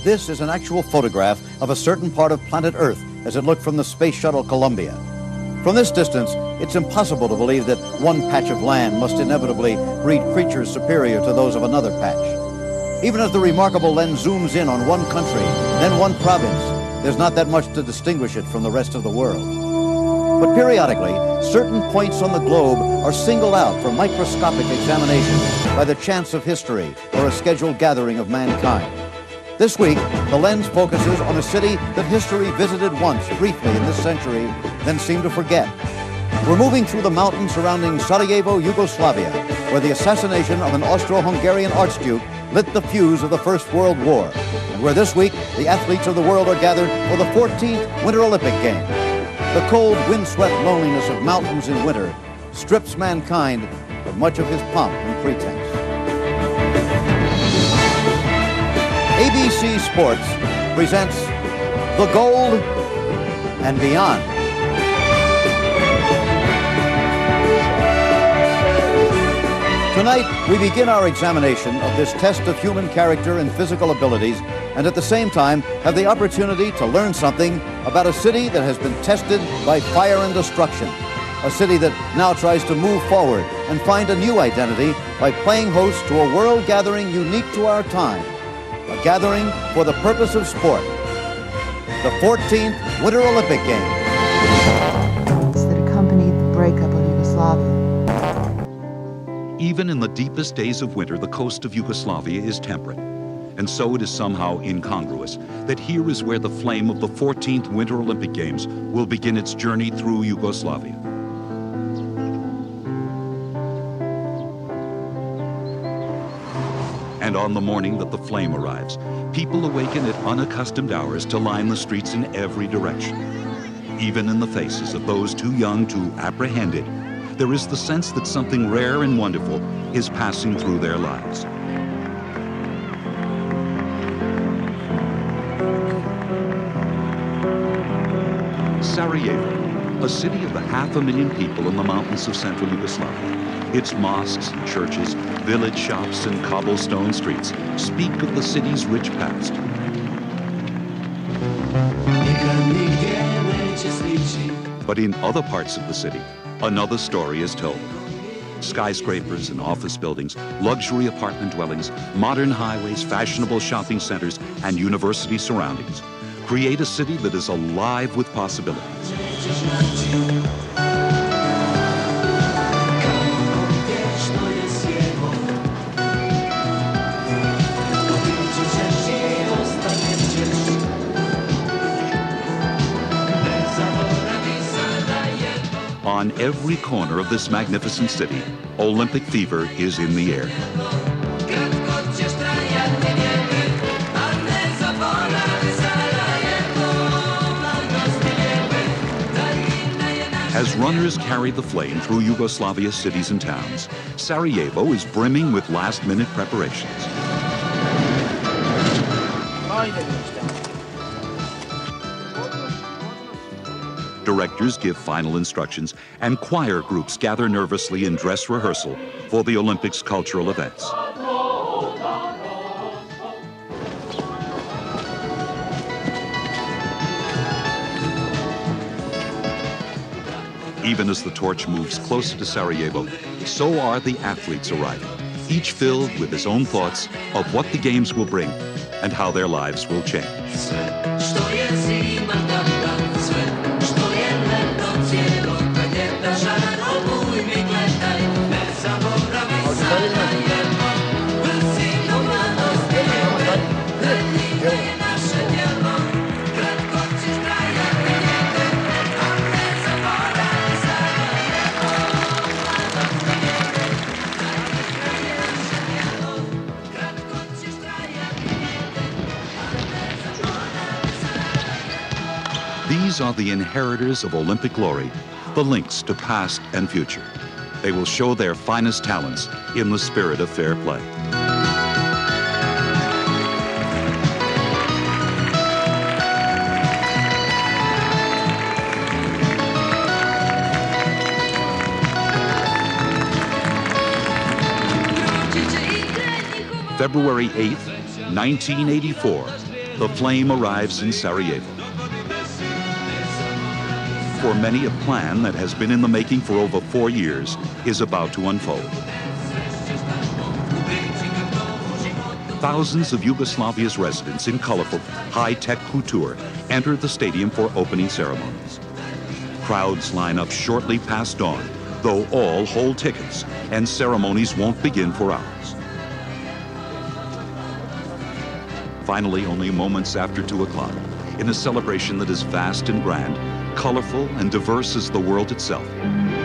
This is an actual photograph of a certain part of planet Earth as it looked from the space shuttle Columbia. From this distance, it's impossible to believe that one patch of land must inevitably breed creatures superior to those of another patch. Even as the remarkable lens zooms in on one country, then one province, there's not that much to distinguish it from the rest of the world. But periodically, certain points on the globe are singled out for microscopic examination by the chance of history or a scheduled gathering of mankind. This week, the lens focuses on a city that history visited once briefly in this century, then seemed to forget. We're moving through the mountains surrounding Sarajevo, Yugoslavia, where the assassination of an Austro-Hungarian archduke lit the fuse of the First World War, and where this week the athletes of the world are gathered for the 14th Winter Olympic Games. The cold, windswept loneliness of mountains in winter strips mankind of much of his pomp and pretense. ABC Sports presents The Gold and Beyond. Tonight, we begin our examination of this test of human character and physical abilities, and at the same time have the opportunity to learn something about a city that has been tested by fire and destruction. A city that now tries to move forward and find a new identity by playing host to a world gathering unique to our time. A gathering for the purpose of sport. The 14th Winter Olympic Games. That accompanied the breakup of Yugoslavia. Even in the deepest days of winter, the coast of Yugoslavia is temperate. And so it is somehow incongruous that here is where the flame of the 14th Winter Olympic Games will begin its journey through Yugoslavia. And on the morning that the flame arrives, people awaken at unaccustomed hours to line the streets in every direction. Even in the faces of those too young to apprehend it, there is the sense that something rare and wonderful is passing through their lives. Sarajevo, a city of the 500,000 people in the mountains of central Yugoslavia. Its mosques and churches, village shops and cobblestone streets speak of the city's rich past. But in other parts of the city, another story is told. Skyscrapers and office buildings, luxury apartment dwellings, modern highways, fashionable shopping centers, and university surroundings create a city that is alive with possibilities. On every corner of this magnificent city, Olympic fever is in the air. As runners carry the flame through Yugoslavia's cities and towns, Sarajevo is brimming with last-minute preparations. Directors give final instructions, and choir groups gather nervously in dress rehearsal for the Olympics' cultural events. Even as the torch moves closer to Sarajevo, so are the athletes arriving, each filled with his own thoughts of what the games will bring and how their lives will change. These are the inheritors of Olympic glory, the links to past and future. They will show their finest talents in the spirit of fair play. February 8th, 1984, the flame arrives in Sarajevo. For many, a plan that has been in the making for over 4 years is about to unfold. Thousands of Yugoslavia's residents in colorful, high-tech couture enter the stadium for opening ceremonies. Crowds line up shortly past dawn, though all hold tickets, and ceremonies won't begin for hours. Finally, only moments after 2 o'clock, in a celebration that is vast and grand, colorful and diverse as the world itself,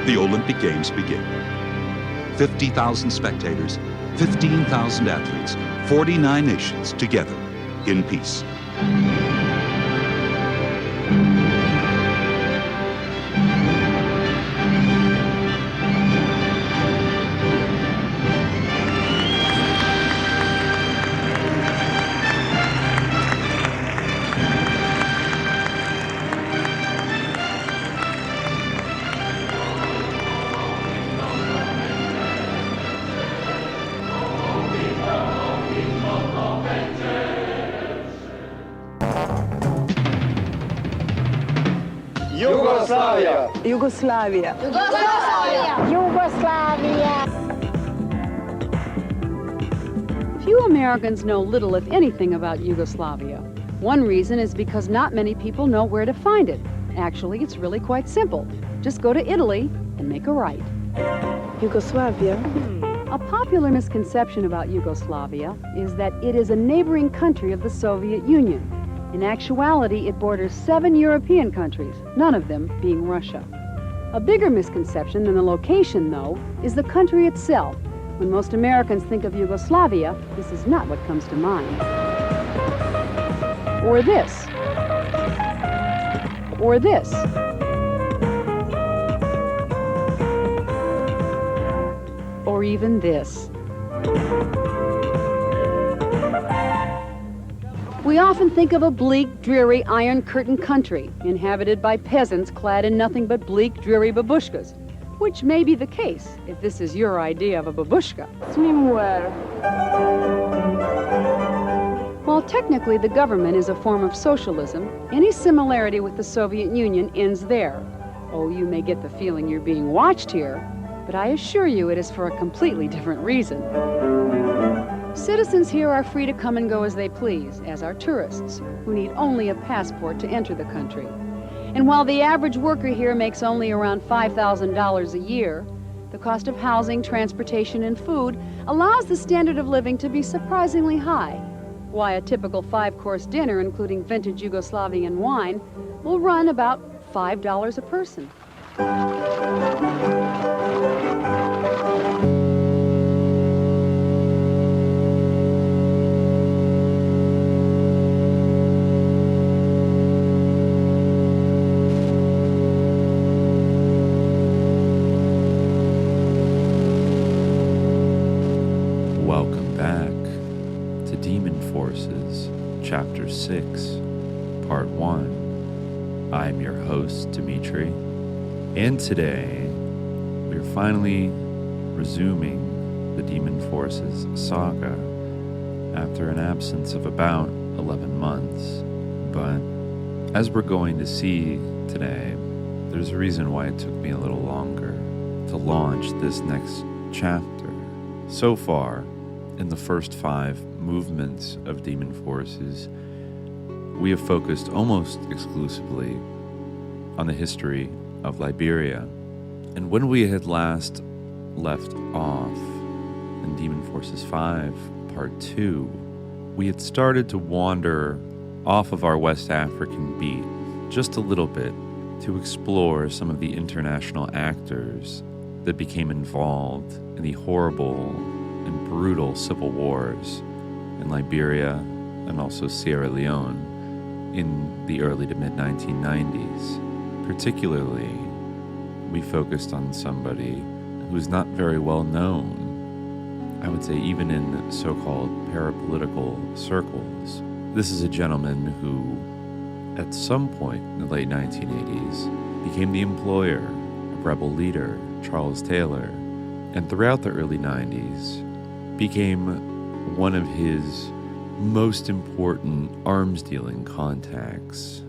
the Olympic Games begin. 50,000 spectators, 15,000 athletes, 49 nations together in peace. Yugoslavia! Yugoslavia. Yugoslavia! Few Americans know little, if anything, about Yugoslavia. One reason is because not many people know where to find it. Actually, it's really quite simple. Just go to Italy and make a right. Yugoslavia. A popular misconception about Yugoslavia is that it is a neighboring country of the Soviet Union. In actuality, it borders 7 European countries, none of them being Russia. A bigger misconception than the location, though, is the country itself. When most Americans think of Yugoslavia, this is not what comes to mind. Or this. Or this. Or even this. We often think of a bleak, dreary, iron-curtained country, inhabited by peasants clad in nothing but bleak, dreary babushkas, which may be the case if this is your idea of a babushka. Swimwear. While technically the government is a form of socialism, any similarity with the Soviet Union ends there. Oh, you may get the feeling you're being watched here, but I assure you it is for a completely different reason. Citizens here are free to come and go as they please, as are tourists, who need only a passport to enter the country. And while the average worker here makes only around $5,000 a year, the cost of housing, transportation, and food allows the standard of living to be surprisingly high. Why, a typical 5-course dinner, including vintage Yugoslavian wine, will run about $5 a person. Chapter 6, Part 1. I'm your host, Dimitri, and today we're finally resuming the Demon Forces saga after an absence of about 11 months. But as we're going to see today, there's a reason why it took me a little longer to launch this next chapter. So far, in the first 5 movements of Demon Forces, we have focused almost exclusively on the history of Liberia. And when we had last left off in Demon Forces 5, Part 2, we had started to wander off of our West African beat just a little bit to explore some of the international actors that became involved in the horrible and brutal civil wars in Liberia and also Sierra Leone in the early to mid-1990s. Particularly, we focused on somebody who's not very well known, I would say even in so-called parapolitical circles. This is a gentleman who, at some point in the late 1980s, became the employer of rebel leader Charles Taylor, and throughout the early 90s, became one of his most important arms-dealing contacts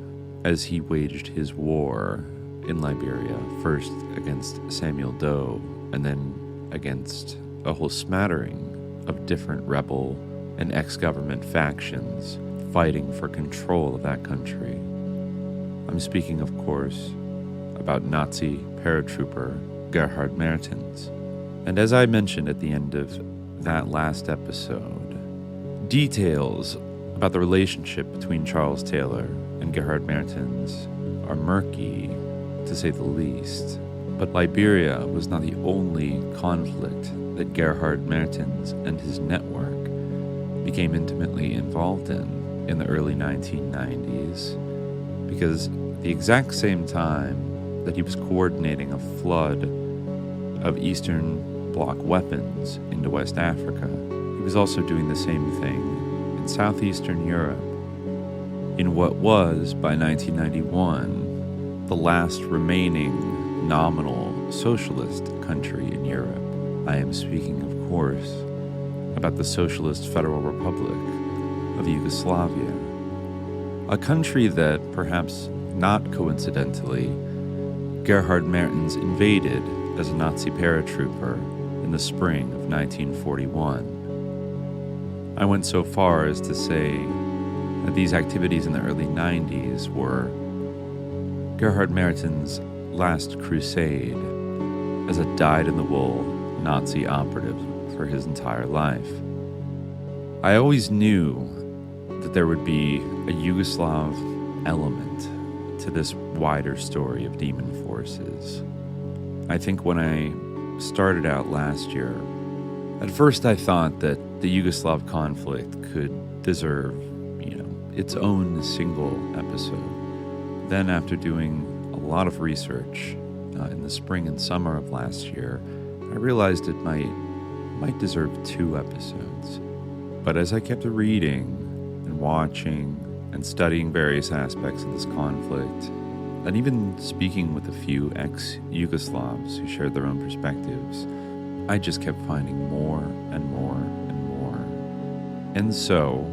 as he waged his war in Liberia, first against Samuel Doe, and then against a whole smattering of different rebel and ex-government factions fighting for control of that country. I'm speaking, of course, about Nazi paratrooper Gerhard Mertens. And as I mentioned at the end of that last episode, details about the relationship between Charles Taylor and Gerhard Mertens are murky, to say the least. But Liberia was not the only conflict that Gerhard Mertens and his network became intimately involved in the early 1990s, because at the exact same time that he was coordinating a flood of Eastern Bloc weapons into West Africa, he was also doing the same thing in Southeastern Europe, in what was, by 1991, the last remaining nominal socialist country in Europe. I am speaking, of course, about the Socialist Federal Republic of Yugoslavia, a country that, perhaps not coincidentally, Gerhard Mertens invaded as a Nazi paratrooper in the spring of 1941. I went so far as to say that these activities in the early 90s were Gerhard Mertens' last crusade as a dyed-in-the-wool Nazi operative for his entire life. I always knew that there would be a Yugoslav element to this wider story of demon forces. I think when I started out last year, at first I thought that the Yugoslav conflict could deserve, its own single episode. Then after doing a lot of research in the spring and summer of last year, I realized it might deserve 2 episodes. But as I kept reading and watching and studying various aspects of this conflict, and even speaking with a few ex-Yugoslavs who shared their own perspectives, I just kept finding more and more and more. And so,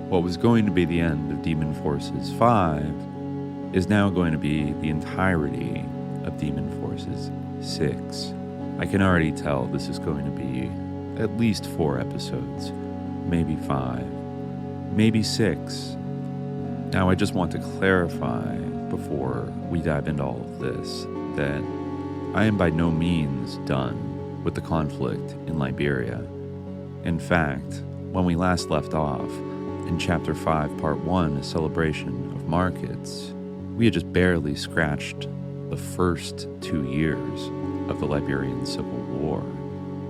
what was going to be the end of Demon Forces 5 is now going to be the entirety of Demon Forces 6. I can already tell this is going to be at least 4 episodes, maybe 5, maybe 6. Now, I just want to clarify before we dive into all of this that I am by no means done with the conflict in Liberia. In fact, when we last left off in Chapter 5, Part 1, A Celebration of Markets, we had just barely scratched the first 2 years of the Liberian Civil War.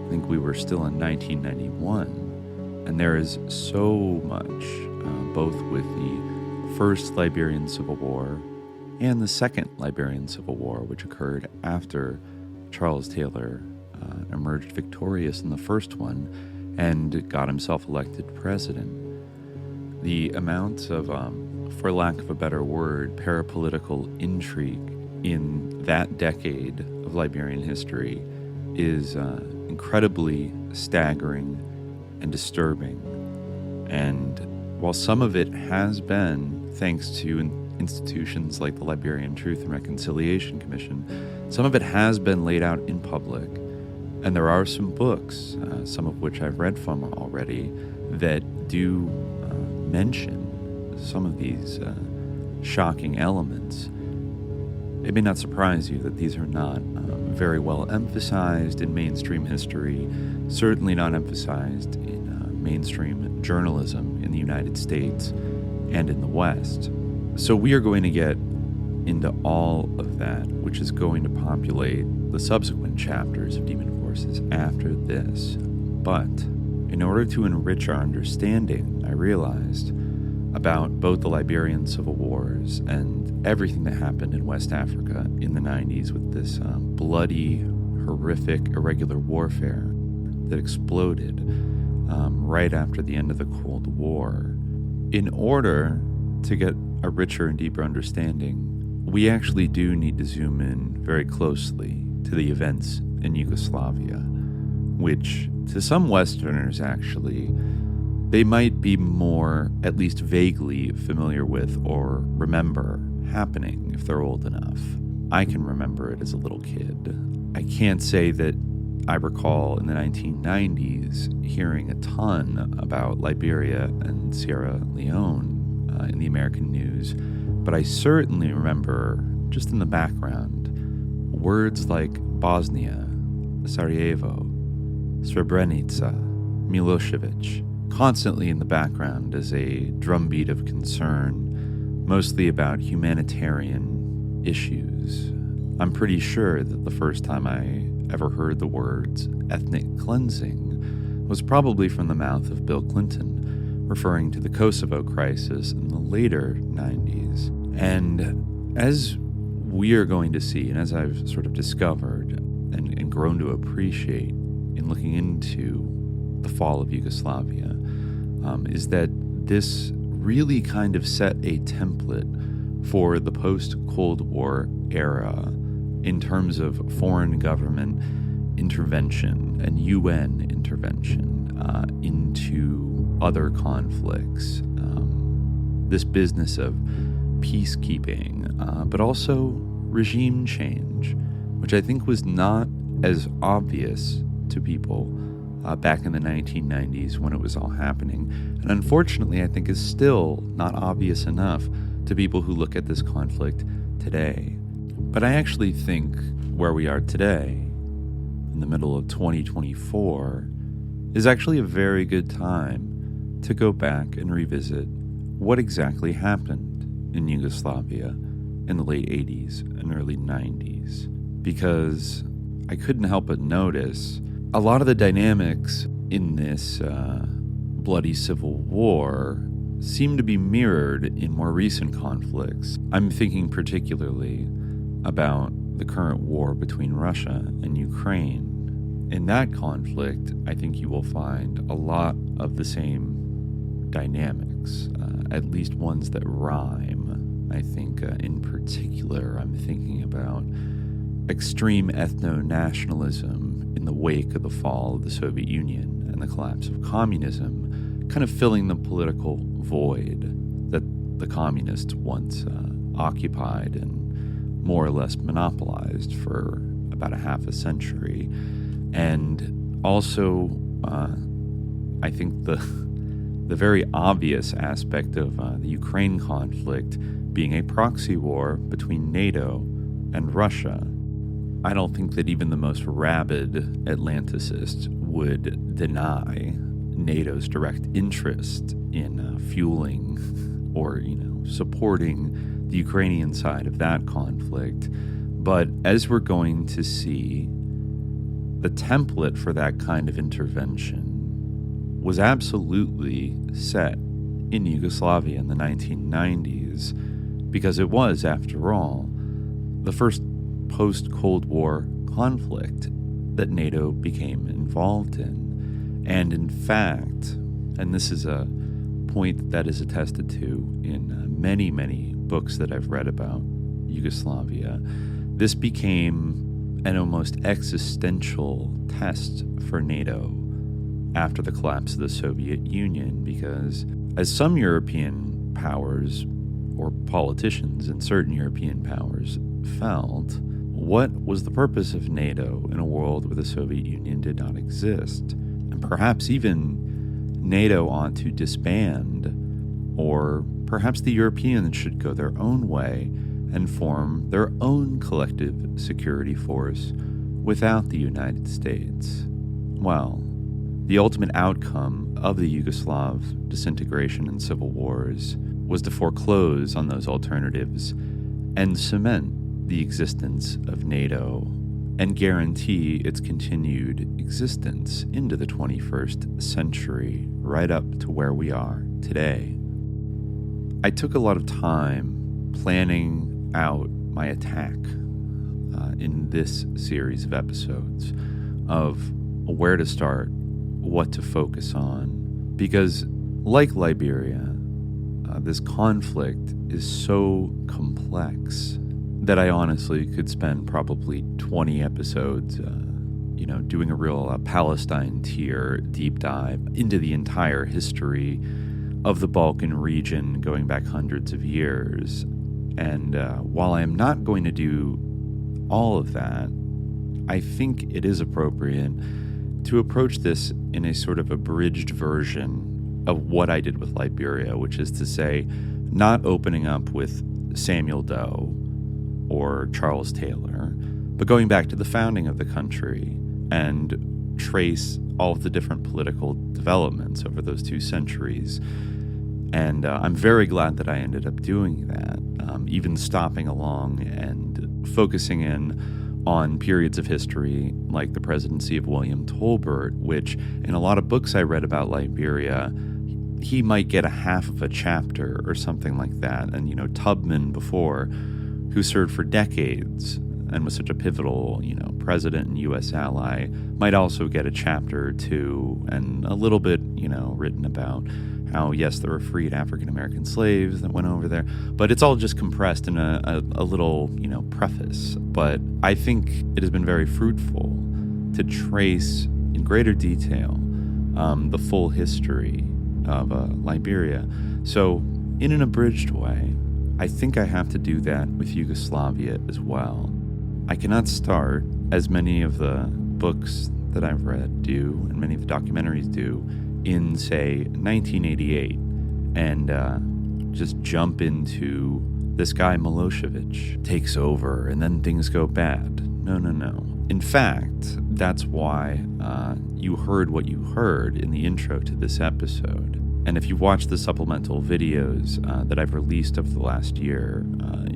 I think we were still in 1991, and there is so much, both with the First Liberian Civil War and the Second Liberian Civil War, which occurred after Charles Taylor emerged victorious in the first one and got himself elected president. The amount of, for lack of a better word, parapolitical intrigue in that decade of Liberian history is incredibly staggering and disturbing. And while some of it has been thanks to institutions like the Liberian Truth and Reconciliation Commission, some of it has been laid out in public. And there are some books, some of which I've read from already, that do mention some of these shocking elements. It may not surprise you that these are not very well emphasized in mainstream history, certainly not emphasized in mainstream journalism in the United States and in the West. So we are going to get into all of that, which is going to populate the subsequent chapters of Demon Forces after this. But in order to enrich our understanding, I realized, about both the Liberian Civil Wars and everything that happened in West Africa in the 90s with this bloody, horrific, irregular warfare that exploded right after the end of the Cold War. In order to get a richer and deeper understanding, we actually do need to zoom in very closely to the events in Yugoslavia, which to some Westerners actually they might be more, at least vaguely, familiar with or remember happening if they're old enough. I can remember it as a little kid. I can't say that I recall in the 1990s hearing a ton about Liberia and Sierra Leone in the American news, but I certainly remember, just in the background, words like Bosnia, Sarajevo, Srebrenica, Milosevic, constantly in the background as a drumbeat of concern, mostly about humanitarian issues. I'm pretty sure that the first time I ever heard the words ethnic cleansing was probably from the mouth of Bill Clinton, referring to the Kosovo crisis in the later 90s. And as we are going to see, and as I've sort of discovered and grown to appreciate in looking into the fall of Yugoslavia, is that this really kind of set a template for the post-Cold War era in terms of foreign government intervention and UN intervention into other conflicts. This business of peacekeeping, but also regime change, which I think was not as obvious to people back in the 1990s when it was all happening. And unfortunately, I think is still not obvious enough to people who look at this conflict today. But I actually think where we are today, in the middle of 2024, is actually a very good time to go back and revisit what exactly happened in Yugoslavia in the late 80s and early 90s. Because I couldn't help but notice a lot of the dynamics in this bloody civil war seem to be mirrored in more recent conflicts. I'm thinking particularly about the current war between Russia and Ukraine. In that conflict, I think you will find a lot of the same dynamics, at least ones that rhyme. I think in particular, I'm thinking about extreme ethno-nationalism in the wake of the fall of the Soviet Union and the collapse of communism, kind of filling the political void that the communists once occupied and more or less monopolized for about a half a century. And also, I think the very obvious aspect of the Ukraine conflict being a proxy war between NATO and Russia. I don't think that even the most rabid Atlanticist would deny NATO's direct interest in fueling or, supporting the Ukrainian side of that conflict. But as we're going to see, the template for that kind of intervention was absolutely set in Yugoslavia in the 1990s, because it was, after all, the first post-Cold War conflict that NATO became involved in. And in fact, and this is a point that is attested to in many, many books that I've read about Yugoslavia, this became an almost existential test for NATO after the collapse of the Soviet Union, because as some European powers, or politicians in certain European powers, felt, what was the purpose of NATO in a world where the Soviet Union did not exist? And perhaps even NATO ought to disband, or perhaps the Europeans should go their own way and form their own collective security force without the United States. Well, the ultimate outcome of the Yugoslav disintegration and civil wars was to foreclose on those alternatives and cement the existence of NATO and guarantee its continued existence into the 21st century, right up to where we are today. I took a lot of time planning out my attack in this series of episodes of where to start, what to focus on, because like Liberia, this conflict is so complex that I honestly could spend probably 20 episodes, doing a real Palestine tier deep dive into the entire history of the Balkan region going back hundreds of years. And while I am not going to do all of that, I think it is appropriate to approach this in a sort of abridged version of what I did with Liberia, which is to say, not opening up with Samuel Doe or Charles Taylor, but going back to the founding of the country and trace all of the different political developments over those 2 centuries. And I'm very glad that I ended up doing that, even stopping along and focusing in on periods of history like the presidency of William Tolbert, which in a lot of books I read about Liberia, he might get a half of a chapter or something like that. And, Tubman before, who served for decades and was such a pivotal, president and U.S. ally, might also get a chapter or 2 and a little bit, written about how, yes, there were freed African-American slaves that went over there, but it's all just compressed in a little, preface. But I think it has been very fruitful to trace in greater detail the full history of Liberia. So in an abridged way, I think I have to do that with Yugoslavia as well. I cannot start, as many of the books that I've read do, and many of the documentaries do, in, say, 1988, and just jump into this guy Milosevic takes over, and then things go bad. No. In fact, that's why you heard what you heard in the intro to this episode. And if you watch the supplemental videos that I've released over the last year,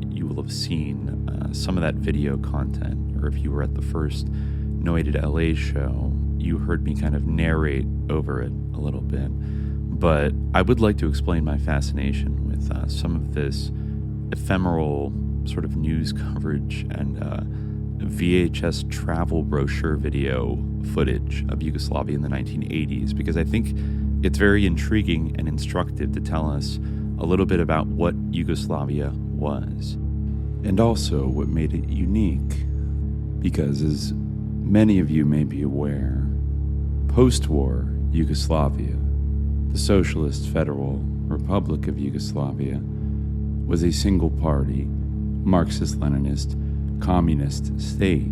you will have seen some of that video content. Or if you were at the first Noated LA show, you heard me kind of narrate over it a little bit. But I would like to explain my fascination with some of this ephemeral sort of news coverage and VHS travel brochure video footage of Yugoslavia in the 1980s, because I think it's very intriguing and instructive to tell us a little bit about what Yugoslavia was, and also what made it unique. Because, as many of you may be aware, post-war Yugoslavia, the Socialist Federal Republic of Yugoslavia, was a single-party, Marxist-Leninist, communist state.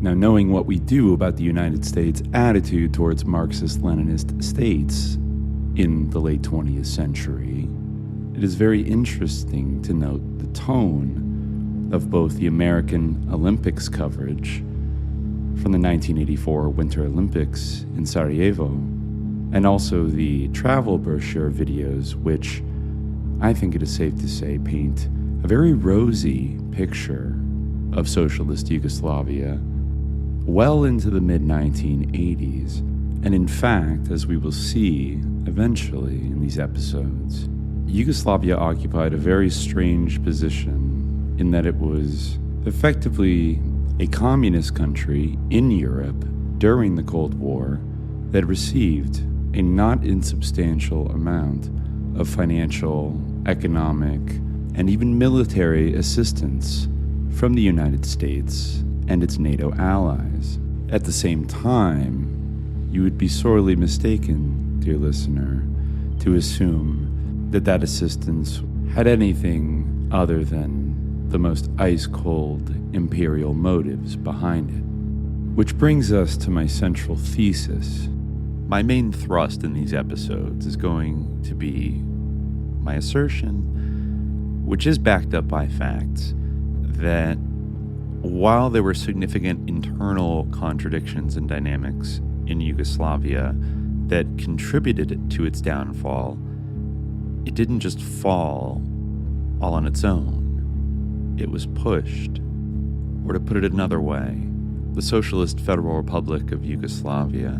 Now, knowing what we do about the United States' attitude towards Marxist-Leninist states in the late 20th century, it is very interesting to note the tone of both the American Olympics coverage from the 1984 Winter Olympics in Sarajevo, and also the travel brochure videos, which I think it is safe to say paint a very rosy picture of socialist Yugoslavia well into the mid-1980s. And in fact, as we will see eventually in these episodes, Yugoslavia occupied a very strange position in that it was effectively a communist country in Europe during the Cold War that received a not insubstantial amount of financial, economic, and even military assistance from the United States and its NATO allies. At the same time, you would be sorely mistaken, dear listener, to assume that that assistance had anything other than the most ice-cold imperial motives behind it. Which brings us to my central thesis. My main thrust in these episodes is going to be my assertion, which is backed up by facts, that while there were significant internal contradictions and dynamics in Yugoslavia that contributed to its downfall, it didn't just fall all on its own. It was pushed. Or to put it another way, the Socialist Federal Republic of Yugoslavia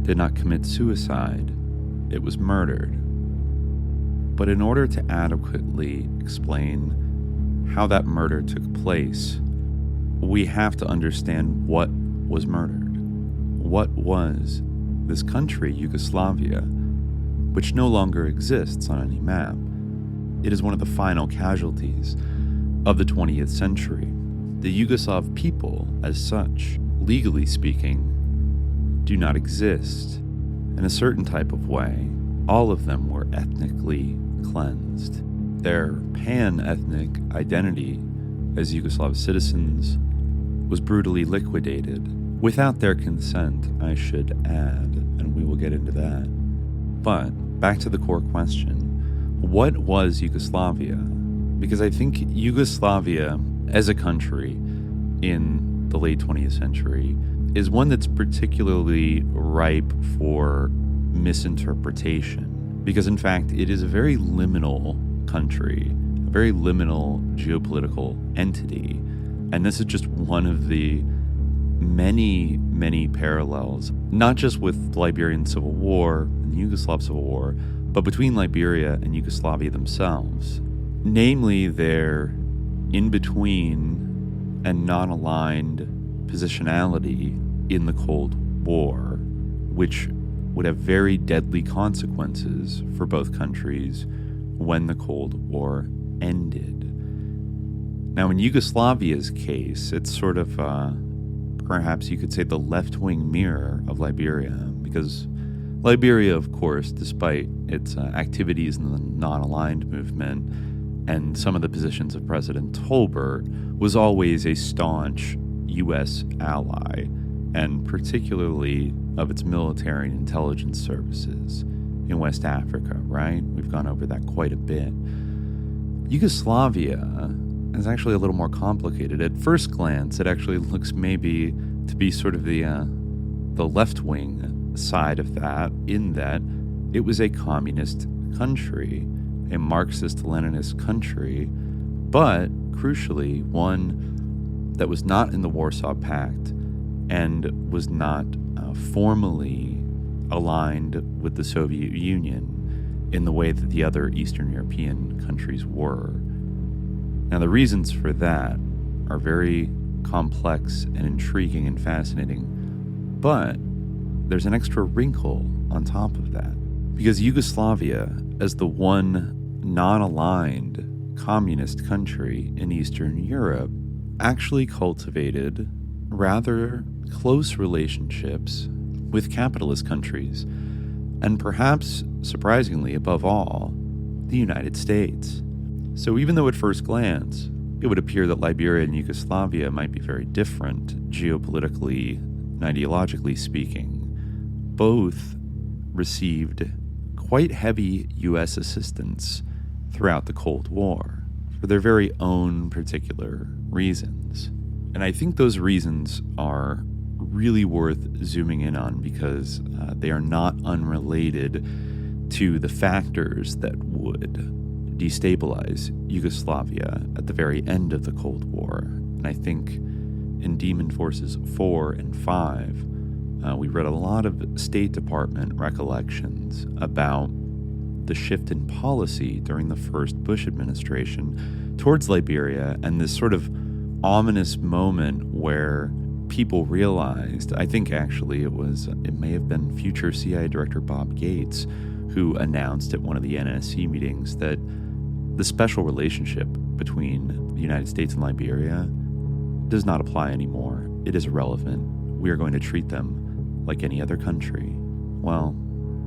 did not commit suicide, it was murdered. But in order to adequately explain how that murder took place, we have to understand what was murdered. What was this country, Yugoslavia, which no longer exists on any map? It is one of the final casualties of the 20th century. The Yugoslav people, as such, legally speaking, do not exist. In a certain type of way, all of them were ethnically cleansed. Their pan-ethnic identity as Yugoslav citizens was brutally liquidated, without their consent, I should add, and we will get into that. But back to the core question, what was Yugoslavia? Because I think Yugoslavia as a country in the late 20th century is one that's particularly ripe for misinterpretation. Because in fact, it is a very liminal country, a very liminal geopolitical entity. And this is just one of the many, many parallels, not just with the Liberian Civil War and the Yugoslav Civil War, but between Liberia and Yugoslavia themselves. Namely, their in-between and non-aligned positionality in the Cold War, which would have very deadly consequences for both countries when the Cold War ended. Now, in Yugoslavia's case, it's sort of, perhaps you could say, the left-wing mirror of Liberia, because Liberia, of course, despite its activities in the non-aligned movement and some of the positions of President Tolbert, was always a staunch U.S. ally, and particularly of its military and intelligence services in West Africa, right? We've gone over that quite a bit. Yugoslavia is actually a little more complicated. At first glance, it actually looks maybe to be sort of the left-wing side of that, in that it was a communist country, a Marxist-Leninist country, but crucially, one that was not in the Warsaw Pact and was not formally aligned with the Soviet Union in the way that the other Eastern European countries were. Now, the reasons for that are very complex and intriguing and fascinating, but there's an extra wrinkle on top of that. Because Yugoslavia, as the one non-aligned communist country in Eastern Europe, actually cultivated rather close relationships with capitalist countries, and perhaps, surprisingly above all, the United States. So even though at first glance, it would appear that Liberia and Yugoslavia might be very different, geopolitically and ideologically speaking, both received quite heavy U.S. assistance throughout the Cold War for their very own particular reasons. And I think those reasons are really worth zooming in on, because they are not unrelated to the factors that would destabilize Yugoslavia at the very end of the Cold War. And I think in Demon Forces 4 and 5, we read a lot of State Department recollections about the shift in policy during the first Bush administration towards Liberia, and this sort of ominous moment where people realized, I think actually it may have been future CIA Director Bob Gates who announced at one of the NSC meetings that the special relationship between the United States and Liberia does not apply anymore. It is irrelevant. We are going to treat them like any other country. Well,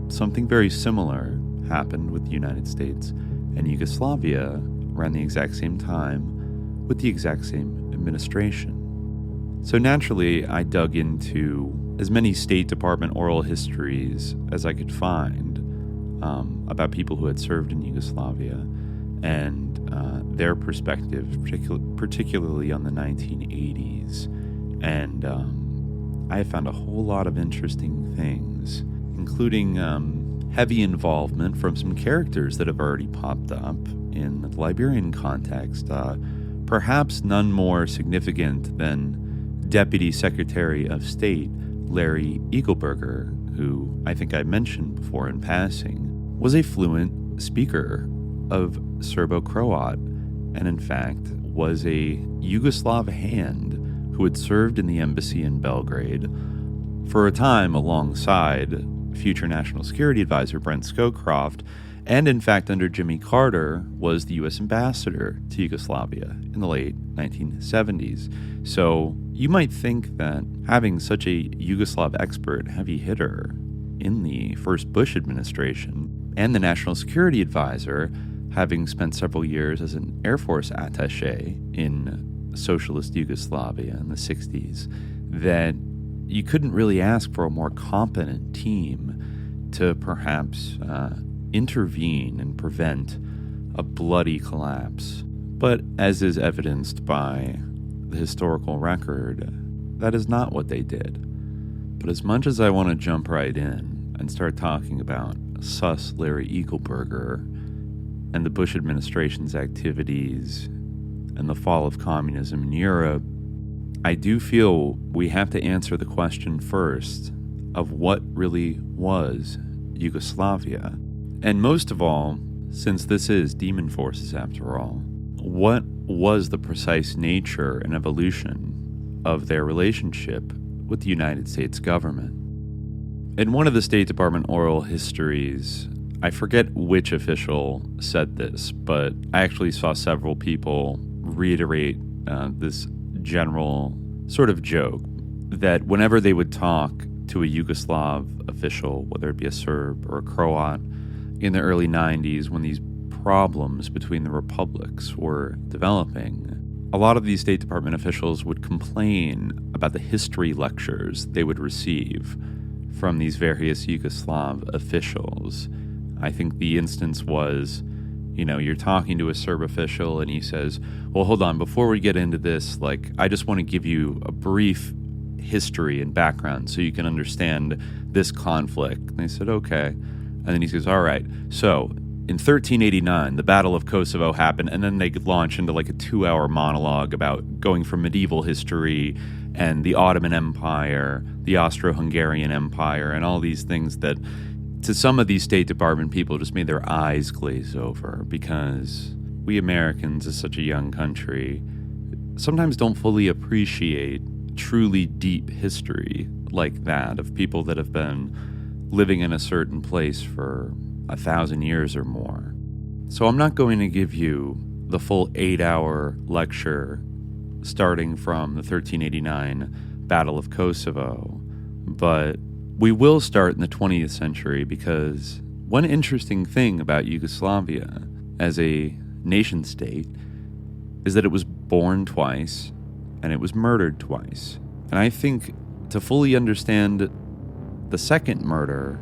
something very similar happened with the United States and Yugoslavia around the exact same time with the exact same administration. So naturally, I dug into as many State Department oral histories as I could find about people who had served in Yugoslavia and their perspective, particularly on the 1980s. And I found a whole lot of interesting things, including heavy involvement from some characters that have already popped up in the Liberian context, perhaps none more significant than Deputy Secretary of State Larry Eagleburger, who I think I mentioned before in passing, was a fluent speaker of Serbo-Croat, and in fact was a Yugoslav hand who had served in the embassy in Belgrade for a time alongside future National Security Advisor Brent Scowcroft, and in fact under Jimmy Carter was the U.S. ambassador to Yugoslavia in the late 1970s. So you might think that having such a Yugoslav expert heavy hitter in the first Bush administration and the National Security Advisor, having spent several years as an Air Force attaché in socialist Yugoslavia in the 60s, that you couldn't really ask for a more competent team to perhaps intervene and prevent a bloody collapse. But as is evidenced by the historical record, that is not what they did. But as much as I want to jump right in and start talking about sus Larry Eagleburger and the Bush administration's activities and the fall of communism in Europe, I do feel we have to answer the question first of what really was Yugoslavia. And most of all, since this is demon forces after all, what was the precise nature and evolution of their relationship with the United States government? In one of the State Department oral histories, I forget which official said this, but I actually saw several people reiterate this general sort of joke that whenever they would talk to a Yugoslav official, whether it be a Serb or a Croat, in the early 90s when these problems between the republics were developing, a lot of these State Department officials would complain about the history lectures they would receive from these various Yugoslav officials. I think the instance was, you're talking to a Serb official and he says, well, hold on, before we get into this, I just want to give you a brief history and background so you can understand this conflict. And they said, okay. And then he says, all right, so in 1389, the Battle of Kosovo happened, and then they launch into a 2-hour monologue about going from medieval history and the Ottoman Empire, the Austro-Hungarian Empire, and all these things that to some of these State Department people just made their eyes glaze over, because we Americans, as such a young country, sometimes don't fully appreciate truly deep history like that of people that have been living in a certain place for 1,000 years or more. So I'm not going to give you the full 8-hour lecture starting from the 1389 Battle of Kosovo, but we will start in the 20th century, because one interesting thing about Yugoslavia as a nation state is that it was born twice and it was murdered twice. And I think to fully understand the second murder,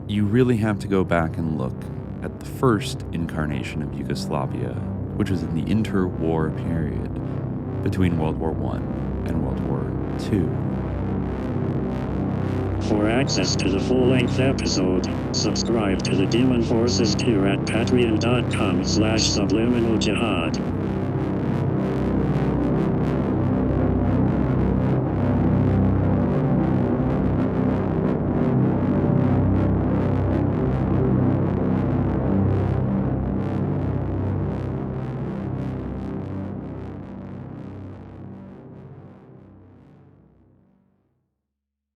you really have to go back and look at the first incarnation of Yugoslavia, which was in the interwar period between World War I and World War II. For access to the full-length episode, subscribe to the Demon Forces tier at patreon.com/subliminaljihad.